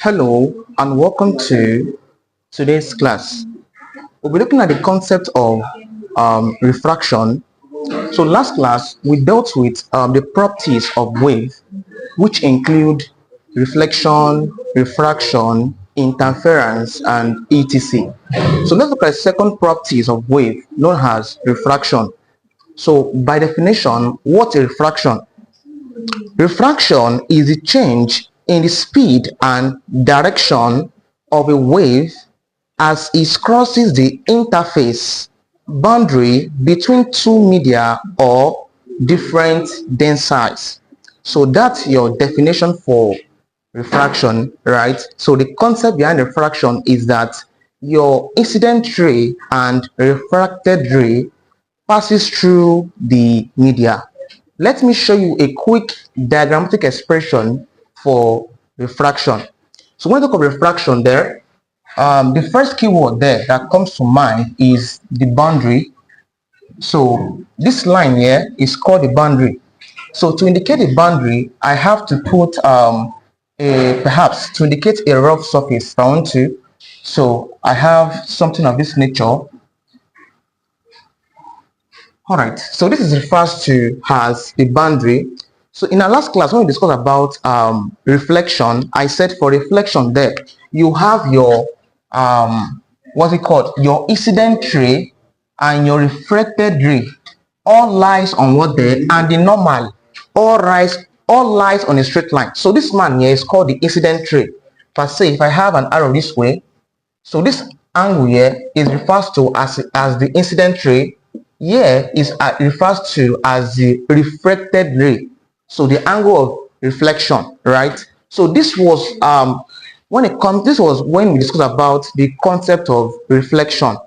Hello and welcome to today's class. We'll be looking at the concept of refraction. So last class we dealt with the properties of wave, which include reflection, refraction, interference, and etc. So let's look at the second properties of wave known as refraction. So by definition, what's a refraction? Refraction is the change in the speed and direction of a wave as it crosses the interface boundary between two media or different densities. So that's your definition for refraction, right? So the concept behind refraction is that your incident ray and refracted ray passes through the media. Let me show you a quick diagrammatic expression for refraction. So when we talk of refraction there, the first keyword there that comes to mind is the boundary. So this line here is called the boundary. So to indicate the boundary, I have to put perhaps to indicate a rough surface if I want to. So I have something of this nature. Alright, so this is referred to as the boundary. So in our last class when we discussed about reflection, I said for reflection there you have your what's it called, your incident ray and your refracted ray all lies on what there, and the normal all lies on a straight line. So this man here is called the incident ray. Per se, if I have an arrow this way, so this angle here is referred to as the incident ray. Here is refers to as the refracted ray, so the angle of reflection, right? So this was this was when we discussed about the concept of reflection.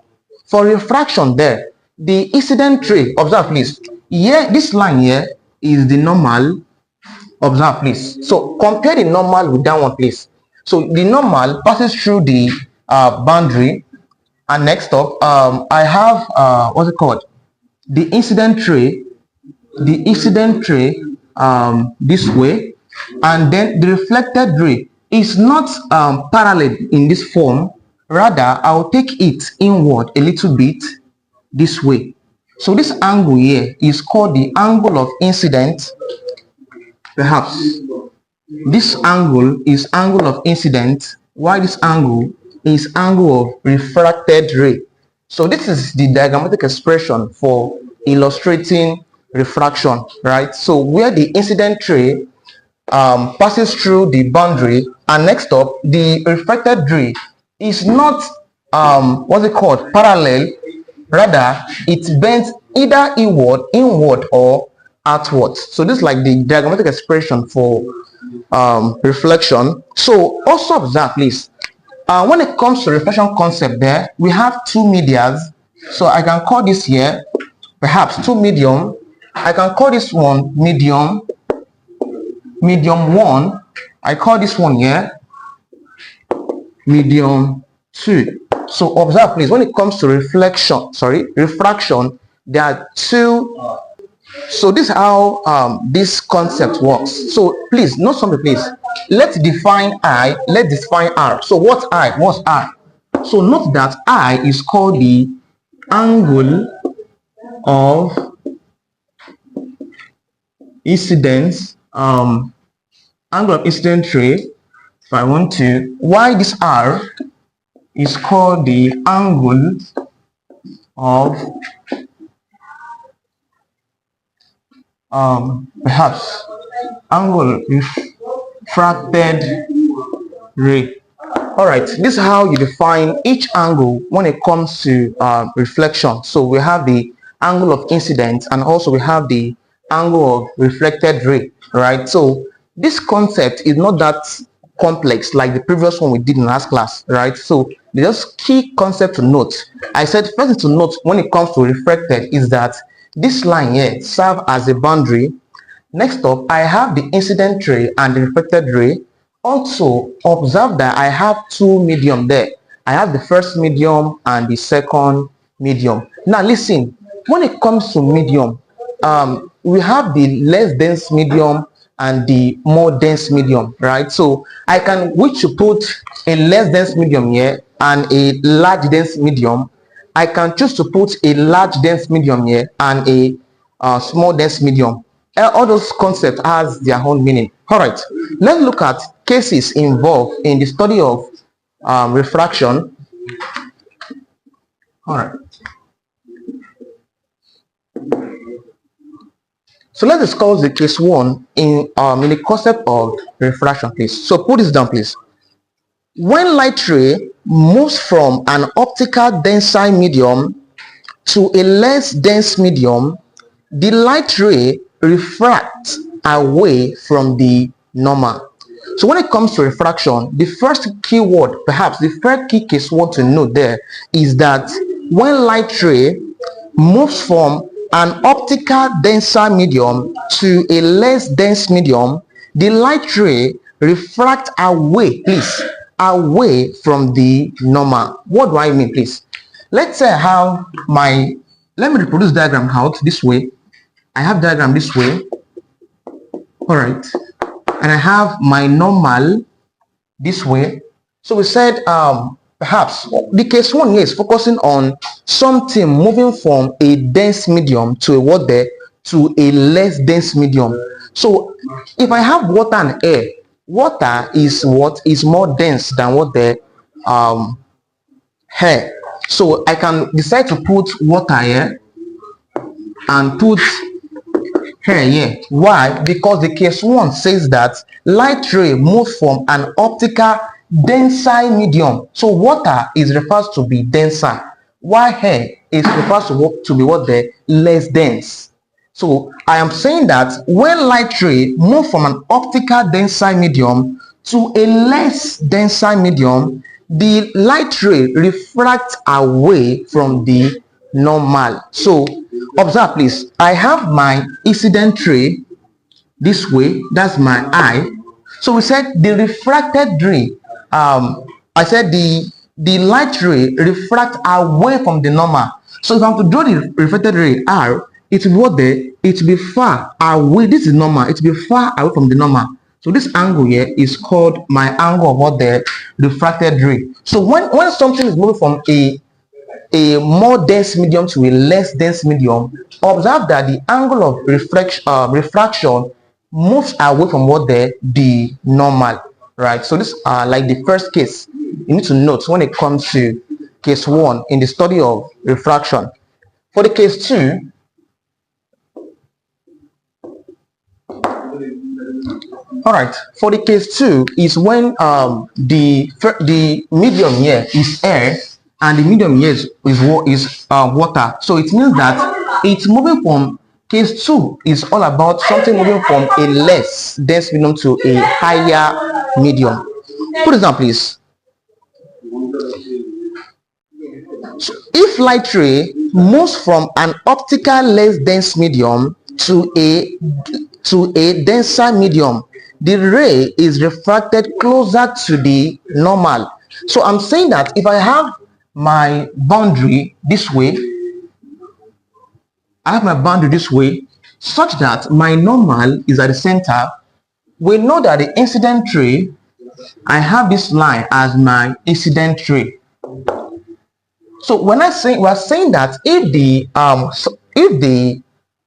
For refraction there, the incident ray, observe please, here this line here is the normal. Observe please, so compare the normal with that one please. So the normal passes through the boundary, and next up I have what's it called, the incident ray this way, and then the reflected ray is not parallel in this form, rather I'll take it inward a little bit this way. So this angle here is called the angle of incidence. Perhaps this angle is angle of incidence, while this angle is angle of refracted ray. So this is the diagrammatic expression for illustrating refraction, right? So where the incident ray passes through the boundary, and next up the refracted ray is not what's it called, parallel, rather it bends either inward or outwards. So this is like the diagrammatic expression for reflection. So also observe please, when it comes to reflection concept there, we have two medias. So I can call this here perhaps two medium. I can call this one medium 1. I call this one here medium 2. So observe please, when it comes to refraction, there are two. So this is how this concept works. So please note something please. Let's define I, let's define R. So what's I? What's R? So note that I is called the angle of incidence, angle of incident ray, if I want to. Why this R is called the angle of perhaps angle refracted ray. All right, this is how you define each angle when it comes to reflection. So we have the angle of incidence, and also we have the angle of reflected ray, right? So this concept is not that complex like the previous one we did in last class, right? So there's key concept to note. I said first thing to note when it comes to refracted is that this line here serves as a boundary. Next up, I have the incident ray and the reflected ray. Also observe that I have two medium there. I have the first medium and the second medium. Now listen, when it comes to medium, we have the less dense medium and the more dense medium, right? So I can wish to put a less dense medium here and a large dense medium. I can choose to put a large dense medium here and a small dense medium. All those concepts has their own meaning. All right, let's look at cases involved in the study of refraction. All right. So let's discuss the case one in the concept of refraction, please. So put this down, please. When light ray moves from an optical denser medium to a less dense medium, the light ray refracts away from the normal. So when it comes to refraction, the first key word, perhaps the first key case word to note there is that when light ray moves from an optical denser medium to a less dense medium, the light ray refracts away, please, away from the normal. What do I mean, please? Let's say I have my, let me reproduce diagram out this way. I have diagram this way. All right, and I have my normal this way. So we said perhaps the case one here is focusing on something moving from a dense medium to a what there to a less dense medium. So if I have water and air, water is what is more dense than what the air. So I can decide to put water here and put air here. Why? Because the case one says that light ray moves from an optical denser medium. So water is refers to be denser, while air is refers to be what the less dense. So I am saying that when light ray move from an optical denser medium to a less denser medium, the light ray refracts away from the normal. So observe, please. I have my incident ray this way. That's my eye. So we said the refracted ray. I said the light ray refracts away from the normal. So if I'm to draw the refracted ray R, it will be what there? It will be far away. This is normal. It will be far away from the normal. So this angle here is called my angle of what the refracted ray. So when something is moving from a more dense medium to a less dense medium, observe that the angle of refraction moves away from what the normal, right? So this like the first case you need to note when it comes to case one in the study of refraction. For the case two, all right, for the case two is when the medium here is air and the medium here is water. So it means that it's moving from case two is all about something moving from a less dense medium to a higher medium. Put it down, please. So if light ray moves from an optical less dense medium to a denser medium, the ray is refracted closer to the normal. So I'm saying that if I have my boundary this way, I have my boundary this way, such that my normal is at the center, we know that the incident ray, I have this line as my incident ray. So when we're saying that if the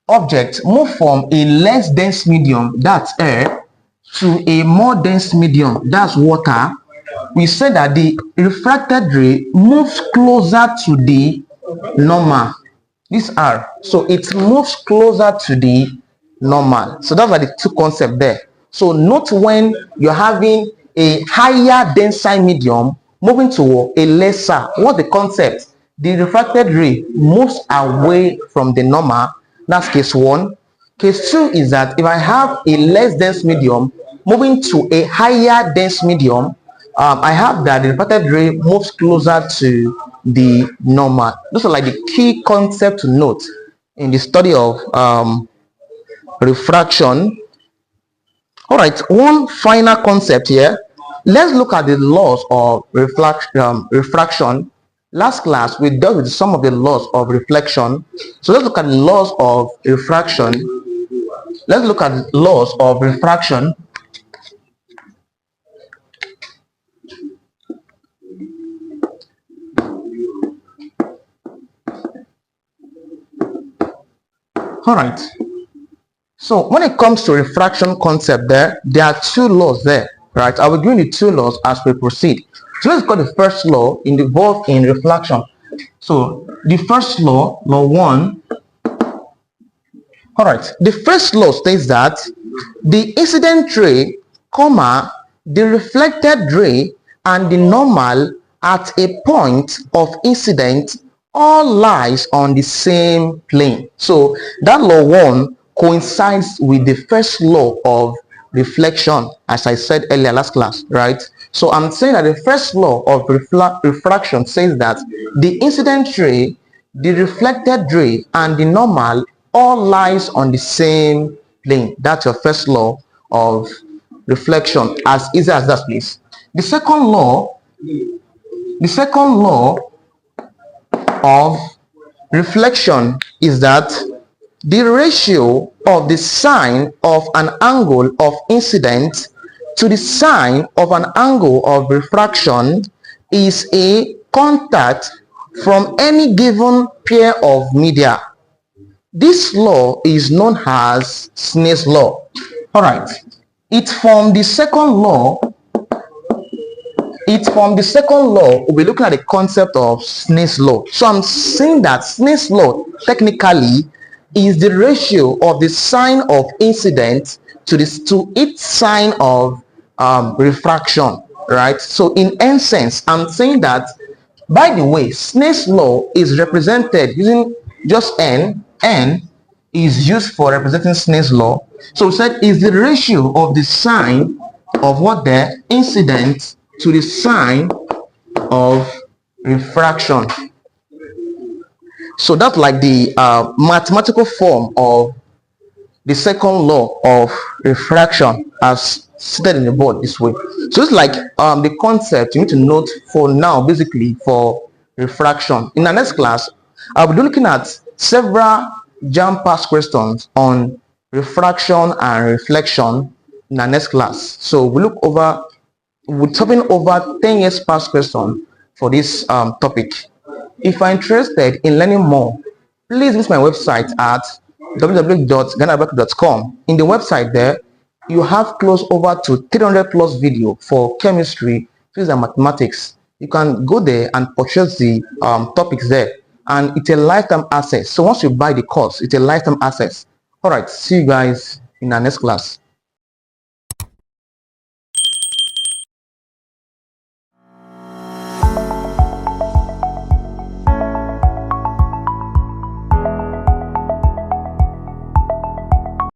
object move from a less dense medium, that's air, to a more dense medium, that's water, we say that the refracted ray moves closer to the normal. These are, so it moves closer to the normal. So those are the two concepts there. So note when you're having a higher denser medium moving to a lesser, what the concept? The refracted ray moves away from the normal. That's case one. Case two is that if I have a less dense medium moving to a higher dense medium, I have that the refracted ray moves closer to the normal. Those are like the key concept to note in the study of refraction. All right, one final concept here. Let's look at the laws of refraction. Last class we dealt with some of the laws of reflection. So let's look at the laws of refraction. let's look at laws of refraction. All right. So when it comes to refraction concept, there are two laws there, right? I will give you the two laws as we proceed. So let's go to the first law involved in reflection. So the first law, law 1. All right. The first law states that the incident ray, comma, the reflected ray, and the normal at a point of incident all lies on the same plane. So that law 1 coincides with the first law of reflection, as I said earlier last class, right? So I'm saying that the first law of refraction says that the incident ray, the reflected ray, and the normal all lies on the same plane. That's your first law of reflection, as easy as that, please. The second law of reflection is that the ratio of the sine of an angle of incidence to the sine of an angle of refraction is a contact from any given pair of media. This law is known as Snell's law. All right. It's from the second law. We'll be looking at the concept of Snell's law. So I'm saying that Snell's law technically is the ratio of the sine of incidence to its sine of refraction, right? So in essence, I'm saying that, by the way, Snell's law is represented using just n. N is used for representing Snell's law. So we said is the ratio of the sine of what the incidence to the sine of refraction. So that's like the mathematical form of the second law of refraction as stated in the board this way. So it's like the concept you need to note for now, basically, for refraction. In the next class, I'll be looking at several JAMB past questions on refraction and reflection in the next class. So we're talking over 10 years past question for this topic. If you're interested in learning more, please visit my website at www.ghanaback.com. In the website there, you have close over to 300 plus video for chemistry, physics, and mathematics. You can go there and purchase the topics there, and it's a lifetime access. So once you buy the course, it's a lifetime access. All right, see you guys in our next class.